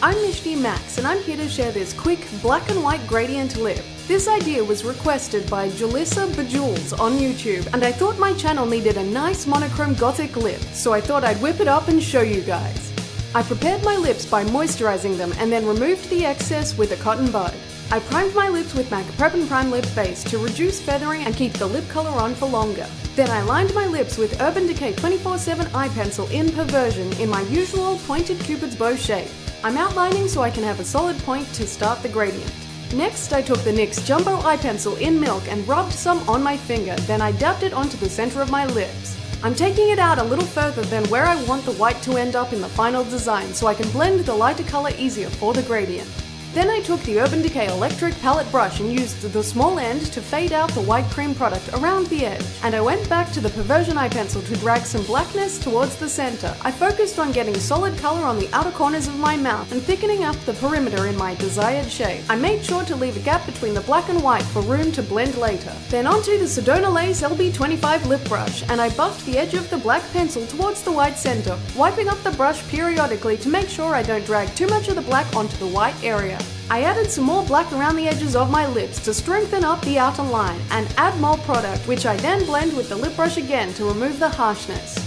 I'm Mishti Max and I'm here to share this quick black and white gradient lip. This idea was requested by Julissa Bejules on YouTube and I thought my channel needed a nice monochrome gothic lip, so I thought I'd whip it up and show you guys. I prepared my lips by moisturizing them and then removed the excess with a cotton bud. I primed my lips with MAC Prep and Prime Lip Base to reduce feathering and keep the lip color on for longer. Then I lined my lips with Urban Decay 24/7 eye pencil in Perversion in my usual pointed Cupid's bow shape. I'm outlining so I can have a solid point to start the gradient. Next, I took the NYX Jumbo eye pencil in Milk and rubbed some on my finger, then I dabbed it onto the center of my lips. I'm taking it out a little further than where I want the white to end up in the final design so I can blend the lighter color easier for the gradient. Then I took the Urban Decay electric palette brush and used the small end to fade out the white cream product around the edge. And I went back to the Perversion eye pencil to drag some blackness towards the center. I focused on getting solid color on the outer corners of my mouth and thickening up the perimeter in my desired shape. I made sure to leave a gap between the black and white for room to blend later. Then onto the Sedona Lace LB25 lip brush and I buffed the edge of the black pencil towards the white center, wiping up the brush periodically to make sure I don't drag too much of the black onto the white area. I added some more black around the edges of my lips to strengthen up the outer line and add more product, which I then blend with the lip brush again to remove the harshness.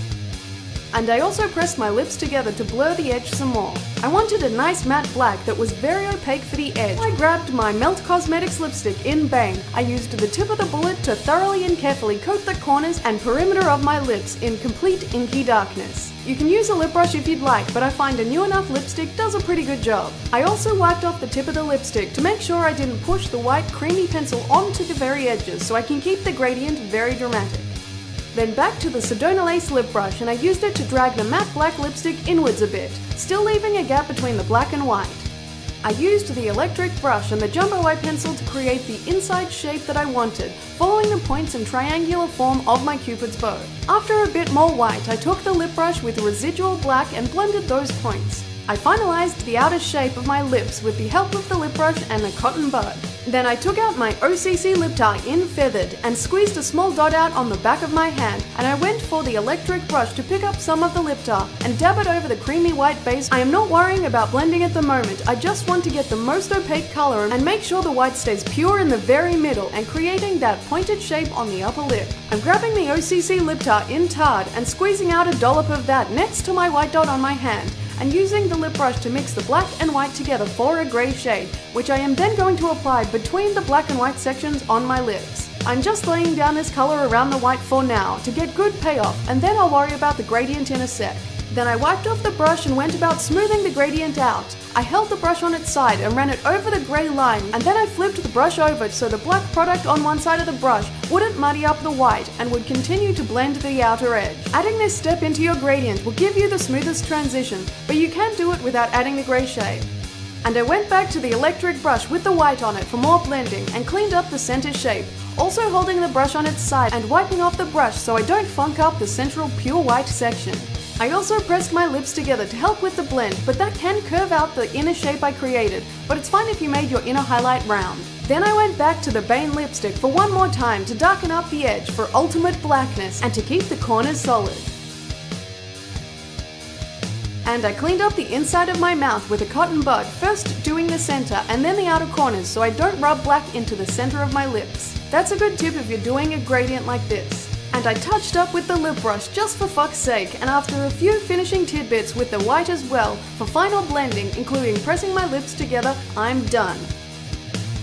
And I also pressed my lips together to blur the edge some more. I wanted a nice matte black that was very opaque for the edge. I grabbed my Melt Cosmetics lipstick in Bang. I used the tip of the bullet to thoroughly and carefully coat the corners and perimeter of my lips in complete inky darkness. You can use a lip brush if you'd like, but I find a new enough lipstick does a pretty good job. I also wiped off the tip of the lipstick to make sure I didn't push the white creamy pencil onto the very edges so I can keep the gradient very dramatic. Then back to the Sedona Lace lip brush and I used it to drag the matte black lipstick inwards a bit, still leaving a gap between the black and white. I used the electric brush and the jumbo eye pencil to create the inside shape that I wanted, following the points and triangular form of my Cupid's bow. After a bit more white, I took the lip brush with residual black and blended those points. I finalized the outer shape of my lips with the help of the lip brush and a cotton bud. Then I took out my OCC lip tar in Feathered and squeezed a small dot out on the back of my hand, and I went for the electric brush to pick up some of the lip tar and dab it over the creamy white base. I am not worrying about blending at the moment, I just want to get the most opaque color and make sure the white stays pure in the very middle and creating that pointed shape on the upper lip. I'm grabbing the OCC lip tar in Tard and squeezing out a dollop of that next to my white dot on my hand, and using the lip brush to mix the black and white together for a grey shade, which I am then going to apply between the black and white sections on my lips. I'm just laying down this colour around the white for now to get good payoff, and then I'll worry about the gradient in a sec. Then I wiped off the brush and went about smoothing the gradient out. I held the brush on its side and ran it over the grey line, and then I flipped the brush over so the black product on one side of the brush wouldn't muddy up the white and would continue to blend the outer edge. Adding this step into your gradient will give you the smoothest transition, but you can do it without adding the grey shade. And I went back to the electric brush with the white on it for more blending and cleaned up the center shape, also holding the brush on its side and wiping off the brush so I don't funk up the central pure white section. I also pressed my lips together to help with the blend, but that can curve out the inner shape I created, but it's fine if you made your inner highlight round. Then I went back to the Bane lipstick for one more time to darken up the edge for ultimate blackness and to keep the corners solid. And I cleaned up the inside of my mouth with a cotton bud, first doing the center and then the outer corners so I don't rub black into the center of my lips. That's a good tip if you're doing a gradient like this. And I touched up with the lip brush just for fuck's sake, and after a few finishing tidbits with the white as well, for final blending, including pressing my lips together, I'm done.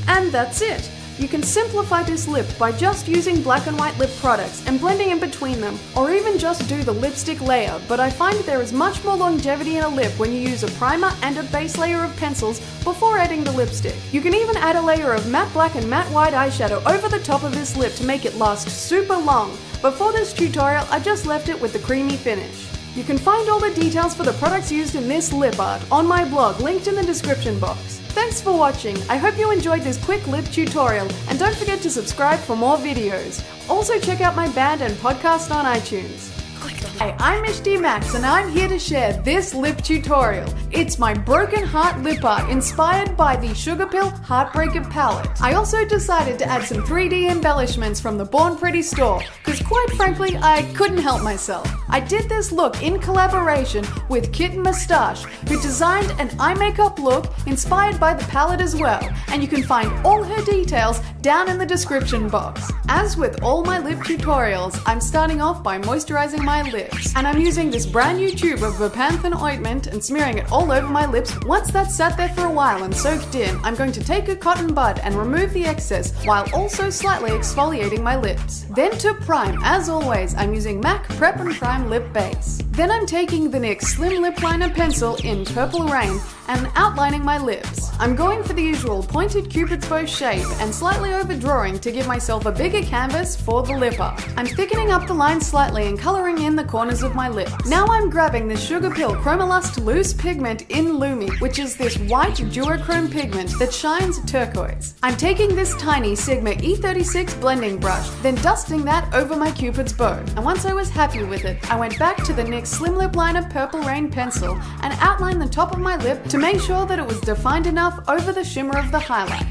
And that's it! You can simplify this lip by just using black and white lip products and blending in between them, or even just do the lipstick layer, but I find there is much more longevity in a lip when you use a primer and a base layer of pencils before adding the lipstick. You can even add a layer of matte black and matte white eyeshadow over the top of this lip to make it last super long, but for this tutorial I just left it with the creamy finish. You can find all the details for the products used in this lip art on my blog linked in the description box. Thanks for watching, I hope you enjoyed this quick lip tutorial and don't forget to subscribe for more videos. Also check out my band and podcast on iTunes. Click the Hey, I'm Max and I'm here to share this lip tutorial. It's my broken heart lip art inspired by the Sugar Pill Heartbreaker palette. I also decided to add some 3D embellishments from the Born Pretty store because quite frankly I couldn't help myself. I did this look in collaboration with Kitten Moustache, who designed an eye makeup look inspired by the palette as well, and you can find all her details down in the description box. As with all my lip tutorials, I'm starting off by moisturizing my lips, and I'm using this brand new tube of Bepanthen ointment and smearing it all over my lips. Once that's sat there for a while and soaked in, I'm going to take a cotton bud and remove the excess while also slightly exfoliating my lips. Then to prime, as always, I'm using MAC Prep and Prime Lip Base. Then I'm taking the NYX Slim Lip Liner pencil in Purple Rain and outlining my lips. I'm going for the usual pointed cupid's bow shape and slightly overdrawing to give myself a bigger canvas for the lip art. I'm thickening up the lines slightly and colouring in the corners of my lips. Now I'm grabbing the Sugar Pill Chromolust Loose Pigment in Lumi, which is this white duochrome pigment that shines turquoise. I'm taking this tiny Sigma E36 blending brush, then dusting that over my cupid's bow. And once I was happy with it, I went back to the NYX Slim Lip Liner Purple Rain pencil and outlined the top of my lip to make sure that it was defined enough over the shimmer of the highlight.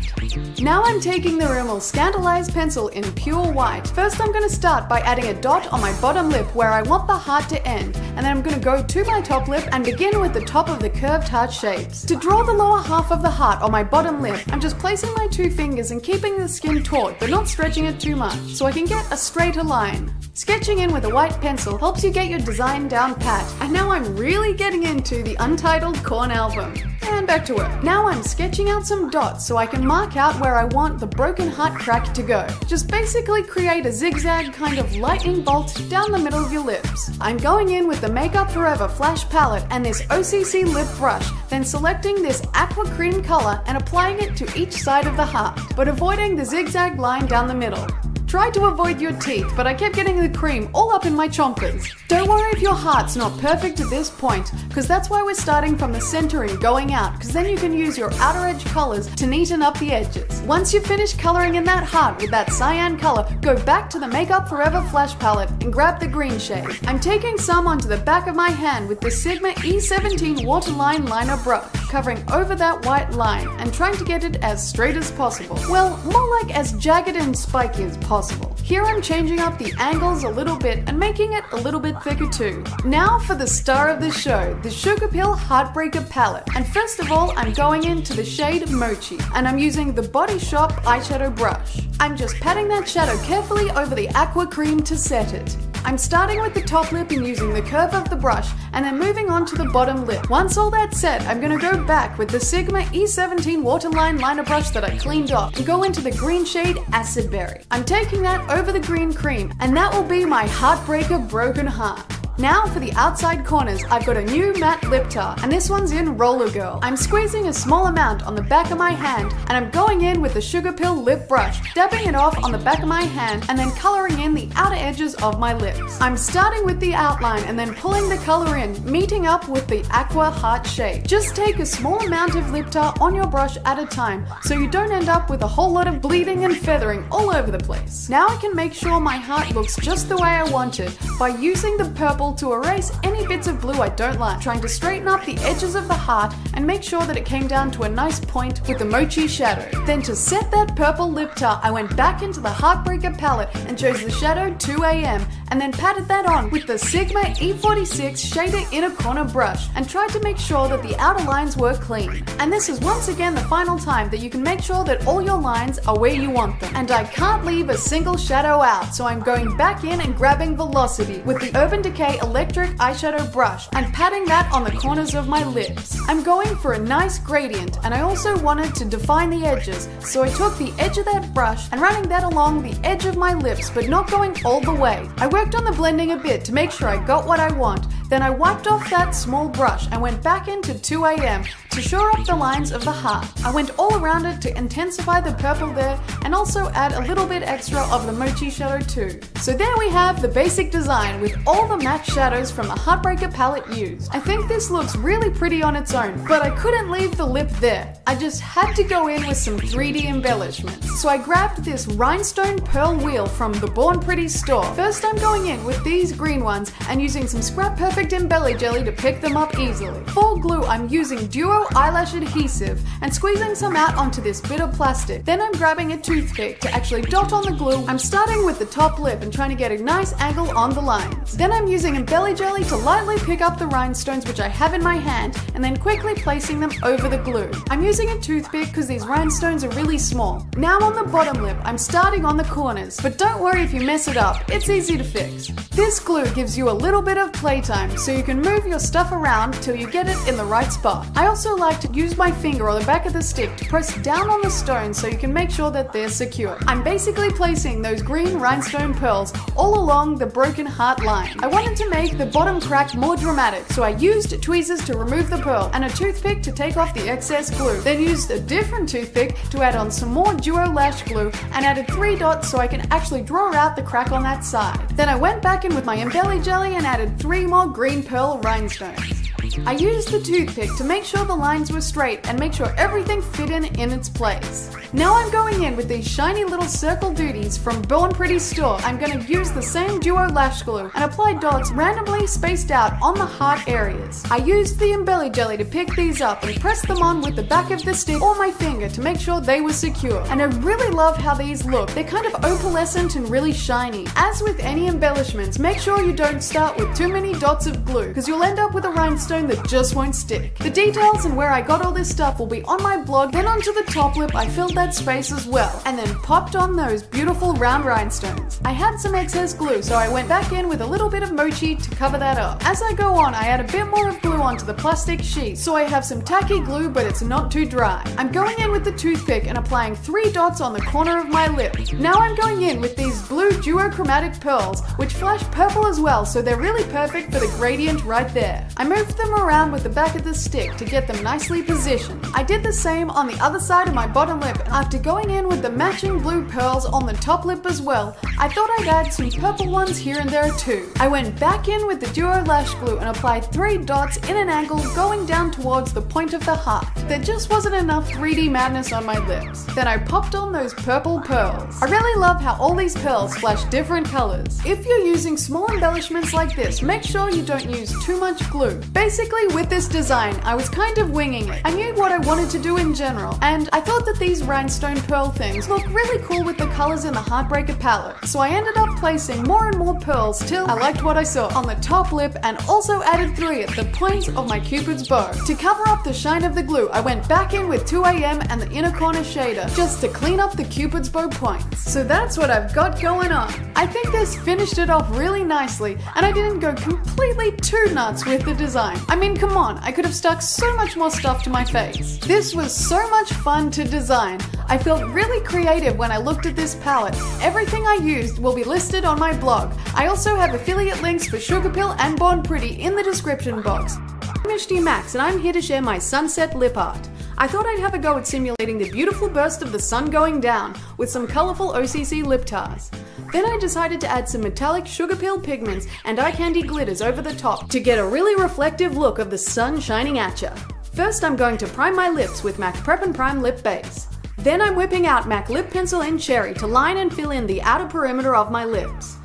Now I'm taking the Rimmel Scandalized pencil in pure white. First I'm going to start by adding a dot on my bottom lip where I want the heart to end, and then I'm going to go to my top lip and begin with the top of the curved heart shapes. To draw the lower half of the heart on my bottom lip, I'm just placing my two fingers and keeping the skin taut but not stretching it too much so I can get a straighter line. Sketching in with a white pencil helps you get your design down pat, and now I'm really getting into the Untitled Corn album. And back to work. Now I'm sketching out some dots so I can mark out where I want the broken heart crack to go. Just basically create a zigzag kind of lightning bolt down the middle of your lips. I'm going in with the Makeup Forever Flash palette and this OCC lip brush, then selecting this aqua cream color and applying it to each side of the heart, but avoiding the zigzag line down the middle. Tried to avoid your teeth, but I kept getting the cream all up in my chompers. Don't worry if your heart's not perfect at this point, because that's why we're starting from the center and going out, because then you can use your outer edge colors to neaten up the edges. Once you've finished coloring in that heart with that cyan color, go back to the Makeup Forever Flash palette and grab the green shade. I'm taking some onto the back of my hand with the Sigma E17 Waterline Liner brush, covering over that white line and trying to get it as straight as possible. Well, more like as jagged and spiky as possible. Here I'm changing up the angles a little bit and making it a little bit thicker too. Now for the star of the show, the Sugar Pill Heartbreaker palette. And first of all, I'm going into the shade Mochi, and I'm using the Body Shop eyeshadow brush. I'm just patting that shadow carefully over the aqua cream to set it. I'm starting with the top lip and using the curve of the brush, and then moving on to the bottom lip. Once all that's set, I'm going to go back with the Sigma E17 Waterline Liner brush that I cleaned off and go into the green shade Acid Berry. I'm taking that over the green cream, and that will be my Heartbreaker Broken Heart. Now for the outside corners, I've got a new matte lip tar, and this one's in Roller Girl. I'm squeezing a small amount on the back of my hand, and I'm going in with the Sugar Pill lip brush, dabbing it off on the back of my hand, and then coloring in the outer edges of my lips. I'm starting with the outline and then pulling the color in, meeting up with the aqua heart shape. Just take a small amount of lip tar on your brush at a time, so you don't end up with a whole lot of bleeding and feathering all over the place. Now I can make sure my heart looks just the way I want it by using the purple to erase any bits of blue I don't like, trying to straighten up the edges of the heart and make sure that it came down to a nice point with the Mochi shadow. Then to set that purple lip tar, I went back into the Heartbreaker palette and chose the shadow 2am and then patted that on with the Sigma E46 Shader Inner Corner brush and tried to make sure that the outer lines were clean. And this is once again the final time that you can make sure that all your lines are where you want them. And I can't leave a single shadow out, so I'm going back in and grabbing Velocity with the Urban Decay Electric eyeshadow brush and patting that on the corners of my lips. I'm going for a nice gradient, and I also wanted to define the edges, so I took the edge of that brush and running that along the edge of my lips but not going all the way. I worked on the blending a bit to make sure I got what I want, then I wiped off that small brush and went back into 2am to shore up the lines of the heart. I went all around it to intensify the purple there and also add a little bit extra of the Mochi shadow too. So there we have the basic design with all the matte black shadows from the Heartbreaker palette used. I think this looks really pretty on its own, but I couldn't leave the lip there. I just had to go in with some 3D embellishments. So I grabbed this rhinestone pearl wheel from the Born Pretty store. First I'm going in with these green ones and using some Scrap Perfect Embelly Jelly to pick them up easily. For glue I'm using Duo eyelash adhesive and squeezing some out onto this bit of plastic. Then I'm grabbing a toothpick to actually dot on the glue. I'm starting with the top lip and trying to get a nice angle on the lines. Then I'm using Embelly Jelly to lightly pick up the rhinestones which I have in my hand and then quickly placing them over the glue. I'm using a toothpick because these rhinestones are really small. Now on the bottom lip, I'm starting on the corners, but don't worry if you mess it up, it's easy to fix. This glue gives you a little bit of playtime so you can move your stuff around till you get it in the right spot. I also like to use my finger or the back of the stick to press down on the stones so you can make sure that they're secure. I'm basically placing those green rhinestone pearls all along the broken heart line. I wanted to make the bottom crack more dramatic, so I used tweezers to remove the pearl and a toothpick to take off the excess glue. Then used a different toothpick to add on some more Duo lash glue and added 3 dots so I can actually draw out the crack on that side. Then I went back in with my Embelly Jelly and added 3 more green pearl rhinestones. I used the toothpick to make sure the lines were straight and make sure everything fit in its place. Now I'm going in with these shiny little circle duties from Born Pretty store. I'm going to use the same Duo lash glue and apply dots randomly spaced out on the heart areas. I used the Embelly Jelly to pick these up and press them on with the back of the stick or my finger to make sure they were secure. And I really love how these look. They're kind of opalescent and really shiny. As with any embellishments, make sure you don't start with too many dots of glue because you'll end up with a rhinestone that just won't stick. The details and where I got all this stuff will be on my blog. Then onto the top lip I filled that space as well and then popped on those beautiful round rhinestones. I had some excess glue so I went back in with a little bit of mochi to cover that up. As I go on I add a bit more of glue onto the plastic sheet so I have some tacky glue but it's not too dry. I'm going in with the toothpick and applying 3 dots on the corner of my lip. Now I'm going in with these blue duochromatic pearls which flash purple as well so they're really perfect for the gradient right there. I moved them around with the back of the stick to get them nicely positioned. I did the same on the other side of my bottom lip and after going in with the matching blue pearls on the top lip as well, I thought I'd add some purple ones here and there too. I went back in with the Duo lash glue and applied 3 dots in an angle going down towards the point of the heart. There just wasn't enough 3D madness on my lips. Then I popped on those purple pearls. I really love how all these pearls flash different colors. If you're using small embellishments like this, make sure you don't use too much glue. Basically with this design, I was kind of winging it. I knew what I wanted to do in general, and I thought that these rhinestone pearl things look really cool with the colors in the Heartbreaker palette. So I ended up placing more and more pearls till I liked what I saw on the top lip and also added 3 at the points of my Cupid's bow. To cover up the shine of the glue, I went back in with 2AM and the inner corner shader just to clean up the Cupid's bow points. So that's what I've got going on. I think this finished it off really nicely and I didn't go completely too nuts with the design. I mean, come on, I could have stuck so much more stuff to my face. This was so much fun to design. I felt really creative when I looked at this palette. Everything I used will be listed on my blog. I also have affiliate links for Sugar Pill and Born Pretty in the description box. I'm HD Max and I'm here to share my sunset lip art. I thought I'd have a go at simulating the beautiful burst of the sun going down with some colourful OCC lip tars. Then I decided to add some metallic Sugar Pill pigments and eye candy glitters over the top to get a really reflective look of the sun shining at ya. First I'm going to prime my lips with MAC Prep and Prime Lip Base. Then I'm whipping out MAC Lip Pencil in Cherry to line and fill in the outer perimeter of my lips.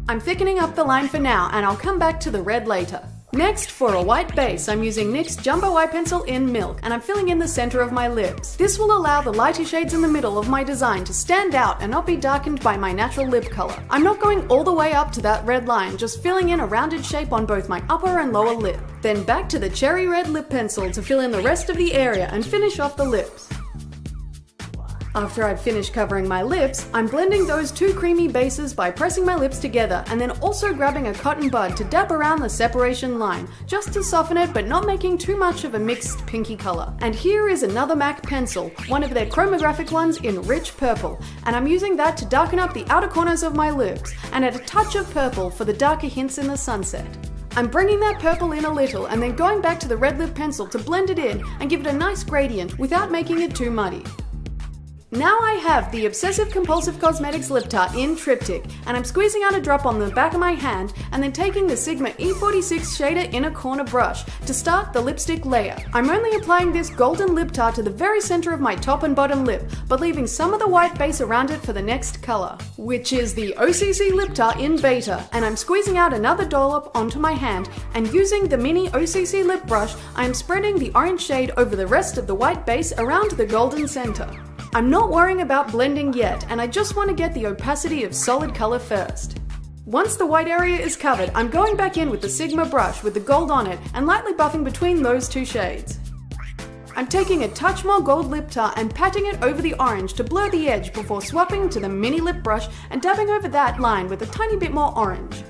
I'm thickening up the line for now and I'll come back to the red later. Next, for a white base, I'm using NYX Jumbo Eye Pencil in Milk and I'm filling in the center of my lips. This will allow the lighter shades in the middle of my design to stand out and not be darkened by my natural lip color. I'm not going all the way up to that red line, just filling in a rounded shape on both my upper and lower lip. Then back to the cherry red lip pencil to fill in the rest of the area and finish off the lips. After I've finished covering my lips, I'm blending those 2 creamy bases by pressing my lips together and then also grabbing a cotton bud to dab around the separation line, just to soften it but not making too much of a mixed pinky color. And here is another MAC pencil, one of their chromographic ones in rich purple, and I'm using that to darken up the outer corners of my lips and add a touch of purple for the darker hints in the sunset. I'm bringing that purple in a little and then going back to the red lip pencil to blend it in and give it a nice gradient without making it too muddy. Now I have the Obsessive Compulsive Cosmetics lip tart in triptych, and I'm squeezing out a drop on the back of my hand and then taking the Sigma E46 shader inner corner brush to start the lipstick layer. I'm only applying this golden lip tart to the very center of my top and bottom lip, but leaving some of the white base around it for the next color, which is the OCC lip tart in beta, and I'm squeezing out another dollop onto my hand, and using the mini OCC lip brush, I am spreading the orange shade over the rest of the white base around the golden center. I'm not worrying about blending yet, and I just want to get the opacity of solid color first. Once the white area is covered, I'm going back in with the Sigma brush with the gold on it and lightly buffing between those two shades. I'm taking a touch more gold lip tart and patting it over the orange to blur the edge before swapping to the mini lip brush and dabbing over that line with a tiny bit more orange.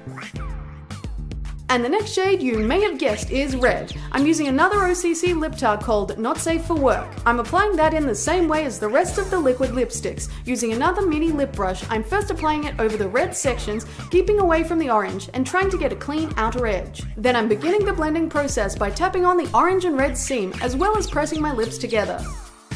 And the next shade you may have guessed is red. I'm using another OCC lip tart called Not Safe for Work. I'm applying that in the same way as the rest of the liquid lipsticks. Using another mini lip brush, I'm first applying it over the red sections, keeping away from the orange and trying to get a clean outer edge. Then I'm beginning the blending process by tapping on the orange and red seam as well as pressing my lips together.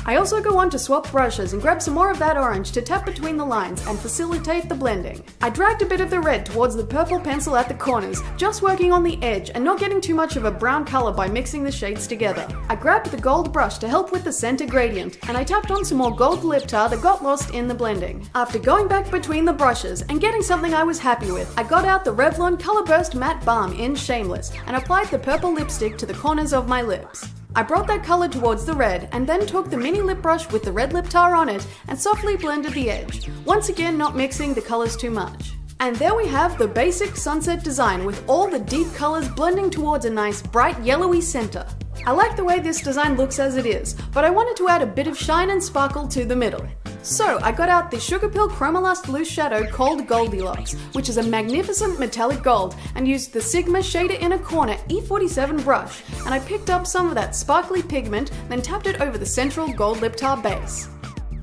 I also go on to swap brushes and grab some more of that orange to tap between the lines and facilitate the blending. I dragged a bit of the red towards the purple pencil at the corners, just working on the edge and not getting too much of a brown color by mixing the shades together. I grabbed the gold brush to help with the center gradient, and I tapped on some more gold lip tart that got lost in the blending. After going back between the brushes and getting something I was happy with, I got out the Revlon Color Burst Matte Balm in Shameless and applied the purple lipstick to the corners of my lips. I brought that color towards the red and then took the mini lip brush with the red lip tart on it and softly blended the edge, once again not mixing the colors too much. And there we have the basic sunset design with all the deep colors blending towards a nice bright yellowy center. I like the way this design looks as it is, but I wanted to add a bit of shine and sparkle to the middle. So I got out the Sugar Pill Chromolust Loose Shadow called Goldilocks, which is a magnificent metallic gold, and used the Sigma Shader Inner Corner E47 brush, and I picked up some of that sparkly pigment, then tapped it over the central gold lip tart base.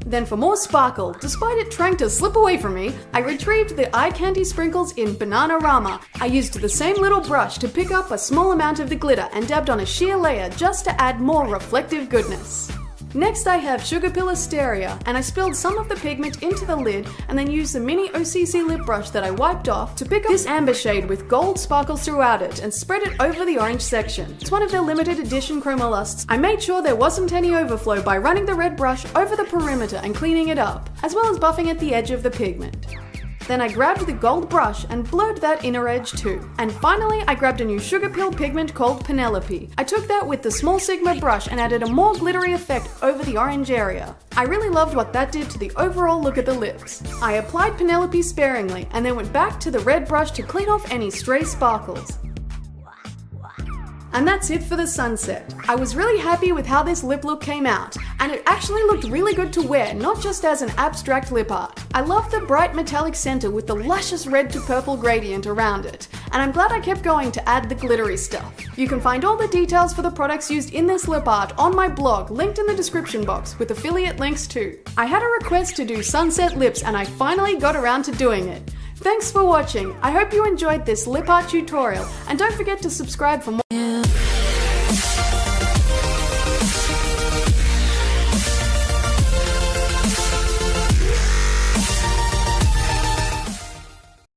Then for more sparkle, despite it trying to slip away from me, I retrieved the eye candy sprinkles in Bananarama. I used the same little brush to pick up a small amount of the glitter and dabbed on a sheer layer just to add more reflective goodness. Next I have Sugar Pill Asteria, and I spilled some of the pigment into the lid and then used the mini OCC lip brush that I wiped off to pick up this amber shade with gold sparkles throughout it and spread it over the orange section. It's one of their limited edition chromolusts. I made sure there wasn't any overflow by running the red brush over the perimeter and cleaning it up, as well as buffing at the edge of the pigment. Then I grabbed the gold brush and blurred that inner edge too. And finally, I grabbed a new Sugar Pill pigment called Penelope. I took that with the small Sigma brush and added a more glittery effect over the orange area. I really loved what that did to the overall look of the lips. I applied Penelope sparingly and then went back to the red brush to clean off any stray sparkles. And that's it for the sunset. I was really happy with how this lip look came out, and it actually looked really good to wear, not just as an abstract lip art. I love the bright metallic center with the luscious red to purple gradient around it, and I'm glad I kept going to add the glittery stuff. You can find all the details for the products used in this lip art on my blog, linked in the description box, with affiliate links too. I had a request to do sunset lips, and I finally got around to doing it. Thanks for watching. I hope you enjoyed this lip art tutorial, and don't forget to subscribe for more